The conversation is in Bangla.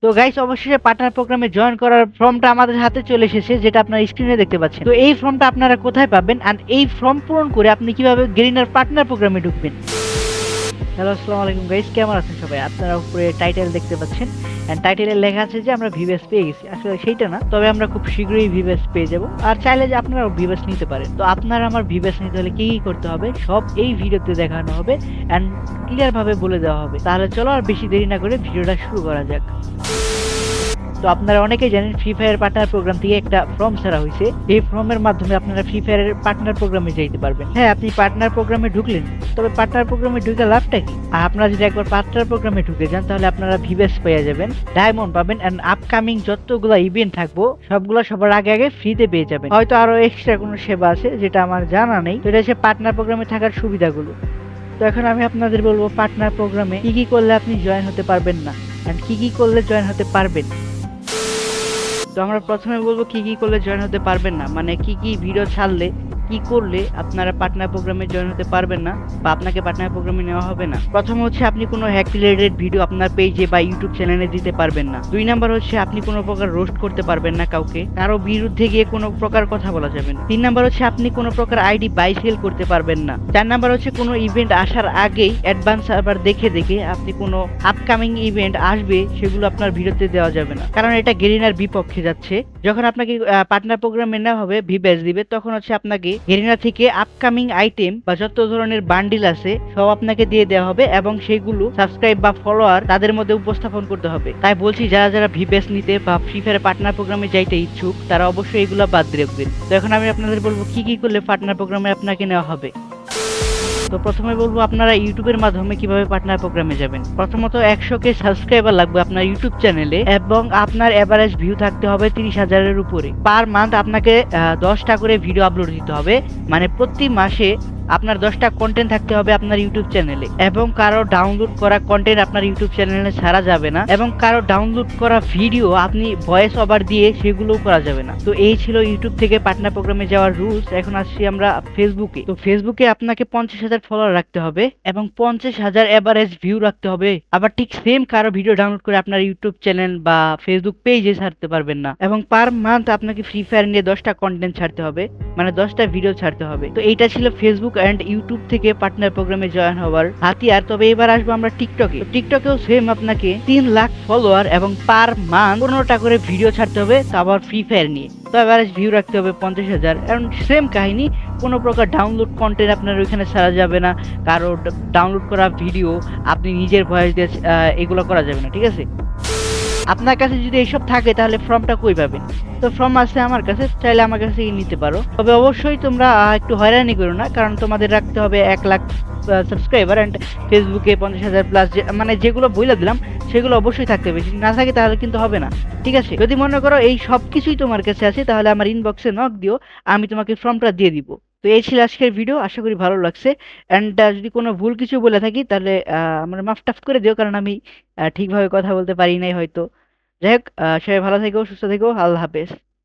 তো গাইস, অবশেষে পার্টনার প্রোগ্রামে জয়েন করার ফর্মটা আমাদের হাতে চলে এসেছে, যেটা আপনারা স্ক্রিনে দেখতে পাচ্ছেন। তো এই ফর্মটা আপনারা কোথায় পাবেন আর এই ফর্ম পূরণ করে আপনি কিভাবে গেরিনার পার্টনার প্রোগ্রামে ঢুকবেন? হ্যালো, আসসালামু আলাইকুম গাইস, কেমন আছেন সবাই? আপনারা উপরে টাইটেল দেখতে পাচ্ছেন, এন্ড টাইটেলে লেখা আছে যে আমরা ভিভেস পেয়ে গেছি। আসলে সেইটা না, তবে আমরা খুব শীঘ্রই ভিভেস পেয়ে যাব। আর চাইলে যে আপনারাও ভিভেস নিতে পারেন। তো আপনারা আমার ভিভেস নিতে হলে কি কি করতে হবে সব এই ভিডিওতে দেখানো হবে এন্ড ক্লিয়ার ভাবে বলে দেওয়া হবে। তাহলে চলো আর বেশি দেরি না করে ভিডিওটা শুরু করা যাক। তো আপনারা অনেকেই জানেন ফ্রি ফায়ার পার্টনার প্রোগ্রাম থেকে একটা ফর্ম ছাড়া হয়েছে। এই ফর্মের মাধ্যমে আপনারা ফ্রি ফায়ারের পার্টনার প্রোগ্রামে যাইতে পারবেন। হ্যাঁ, আপনি পার্টনার প্রোগ্রামে ঢুকলেন, তবে পার্টনার প্রোগ্রামে ঢুকে লাভটা কি? আর আপনারা যদি একবার পার্টনার প্রোগ্রামে ঢুকে যান তাহলে আপনারা ভিভেস পেয়ে যাবেন, ডায়মন্ড পাবেন এন্ড আপকামিং যতগুলো ইভেন্ট থাকবো সবগুলো সবার আগে আগে ফ্রিতে পেয়ে যাবেন। হয়তো আরো এক্সট্রা কোনো সেবা আছে যেটা আমার জানা নেই। তো এটা হচ্ছে পার্টনার প্রোগ্রামে থাকার সুবিধাগুলো। তো এখন আমি আপনাদের বলবো পার্টনার প্রোগ্রামে কি কি করলে আপনি জয়েন হতে পারবেন না এন্ড কি কি করলে জয়েন হতে পারবেন। তো আমরা প্রথমে বলবো কি কি করলে জয়েন হতে পারবেন না, মানে কি কি ভিডিও ছাড়লে কি করলে আপনারা পার্টনার প্রোগ্রামে জয়েন হতে পারবেন না বা আপনাকে পার্টনার প্রোগ্রামে নেওয়া হবে না। প্রথম হচ্ছে আপনি কোনো হ্যাক রিলেটেড ভিডিও আপনার পেজে বা ইউটিউব চ্যানেলে দিতে পারবেন না। 2 নাম্বার হচ্ছে আপনি কোনো প্রকার রোস্ট করতে পারবেন না কাউকে, কারো বিরুদ্ধে গিয়ে কোনো প্রকার কথা বলা যাবে না। 3 নাম্বার হচ্ছে আপনি কোনো প্রকার আইডি বাই সেল করতে পারবেন না। 4 নাম্বার হচ্ছে কোনো ইভেন্ট আসার আগেই অ্যাডভান্স সার্ভার দেখে দেখে আপনি কোনো আপকামিং ইভেন্ট আসবে সেগুলো আপনার ভিডিওতে দেওয়া যাবে না, কারণ এটা গেরিনার বিপক্ষে যাচ্ছে। যখন আপনাকে পার্টনার প্রোগ্রামে নেওয়া হবে, ভিভেস দিবে, তখন হচ্ছে আপনাকে গেরিনা থেকে আপকামিং আইটেম বা যত ধরনের বান্ডিল আছে সব আপনাকে দিয়ে দেওয়া হবে এবং সেগুলো সাবস্ক্রাইব বা ফলোয়ার তাদের মধ্যে উপস্থাপন করতে হবে। তাই বলছি, যারা যারা ভিভেস নিতে বা ফ্রি ফায়ার পার্টনার প্রোগ্রামে যাইতে ইচ্ছুক তারা অবশ্যই এগুলো বাদ রাখবেন। তো এখন আমি আপনাদের বলবো কি কি করলে পার্টনার প্রোগ্রামে আপনাকে নেওয়া হবে। তো প্রথমে বলবো আপনারা ইউটিউবের মাধ্যমে কিভাবে পার্টনার প্রোগ্রামে যাবেন। প্রথমত 100K সাবস্ক্রাইবার লাগবে আপনার ইউটিউব চ্যানেলে এবং আপনার এভারেজ ভিউ থাকতে হবে 30,000-এর উপরে। পার মান্থ আপনাকে 10টা করে ভিডিও আপলোড দিতে হবে, মানে প্রতি মাসে আপনার 10টা কন্টেন্ট থাকতে হবে আপনার ইউটিউব চ্যানেলে এবং কারো ডাউনলোড করা কন্টেন্ট আপনার ইউটিউব চ্যানেলে ছাড়া যাবে না এবং কারো ডাউনলোড করা ভিডিও আপনি ভয়েস ওভার দিয়ে সেগুলোও করা যাবে না। তো এই ছিল ইউটিউব থেকে পার্টনার প্রোগ্রামে যাওয়ার রুলস। এখন আসছি আমরা ফেসবুকে। তো ফেসবুকে আপনাকে 50,000 ফলোয়ার রাখতে হবে এবং 50,000 এভারেজ ভিউ রাখতে হবে। আবার ঠিক সেম কারো ভিডিও ডাউনলোড করে আপনার ইউটিউব চ্যানেল বা ফেসবুক পেজে ছাড়তে পারবেন না এবং পার মান্থ আপনাকে ফ্রি ফায়ার নিয়ে 10টা কন্টেন্ট ছাড়তে হবে, মানে 10টা ভিডিও ছাড়তে হবে। তো এইটা ছিল ফেসবুক এন্ড ইউটিউব থেকে পার্টনার প্রোগ্রামে জয়েন হওয়ার হাতিয়ার। তবে এবার আসবো আমরা টিকটকে। টিকটকেও সেম আপনাকে 3 লাখ ফলোয়ার এবং পার মান্থ 15টা করে ভিডিও ছাড়তে হবে, তা আবার ফ্রি ফায়ার নিয়ে। তো এভারেজ ভিউ রাখতে হবে 50,000 এবং সেম কাহিনী, কোনো প্রকার ডাউনলোড কন্টেন্ট আপনার ওইখানে ছাড়া যাবে না, কারো ডাউনলোড করা ভিডিও আপনি নিজের ভয়েস দিয়ে এগুলো করা যাবে না, ঠিক আছে? আপনার কাছে যদি এইসব থাকে তাহলে ফর্মটা কই পাবেন? তো ফর্ম আছে আমার কাছে, চাইলে আমার কাছে নিতে পারো। তবে অবশ্যই তোমরা একটু হয়রানি করো না, কারণ তোমাদের রাখতে হবে 1 লাখ সাবস্ক্রাইবার এন্ড ফেসবুকে 50,000 প্লাস, মানে যেগুলো বইলা দিলাম সেগুলো অবশ্যই থাকতে হবে। যদি না থাকে তাহলে কিন্তু হবে না, ঠিক আছে? যদি মনে করো এই সব কিছুই তোমার কাছে আছে তাহলে আমার ইনবক্সে নক দিও, আমি তোমাকে ফর্মটা দিয়ে দিব। তো এই ছিল আজকের ভিডিও, আশা করি ভালো লাগছে। এন্ড যদি কোনো ভুল কিছু বলে থাকি তাহলে আমার মাফ টাফ করে দিও, কারণ আমি ঠিকভাবে কথা বলতে পারি নাই হয়তো। যাই হোক, সবাই ভালো থেকো, সুস্থ থেকো, আল্লাহ হাফেজ।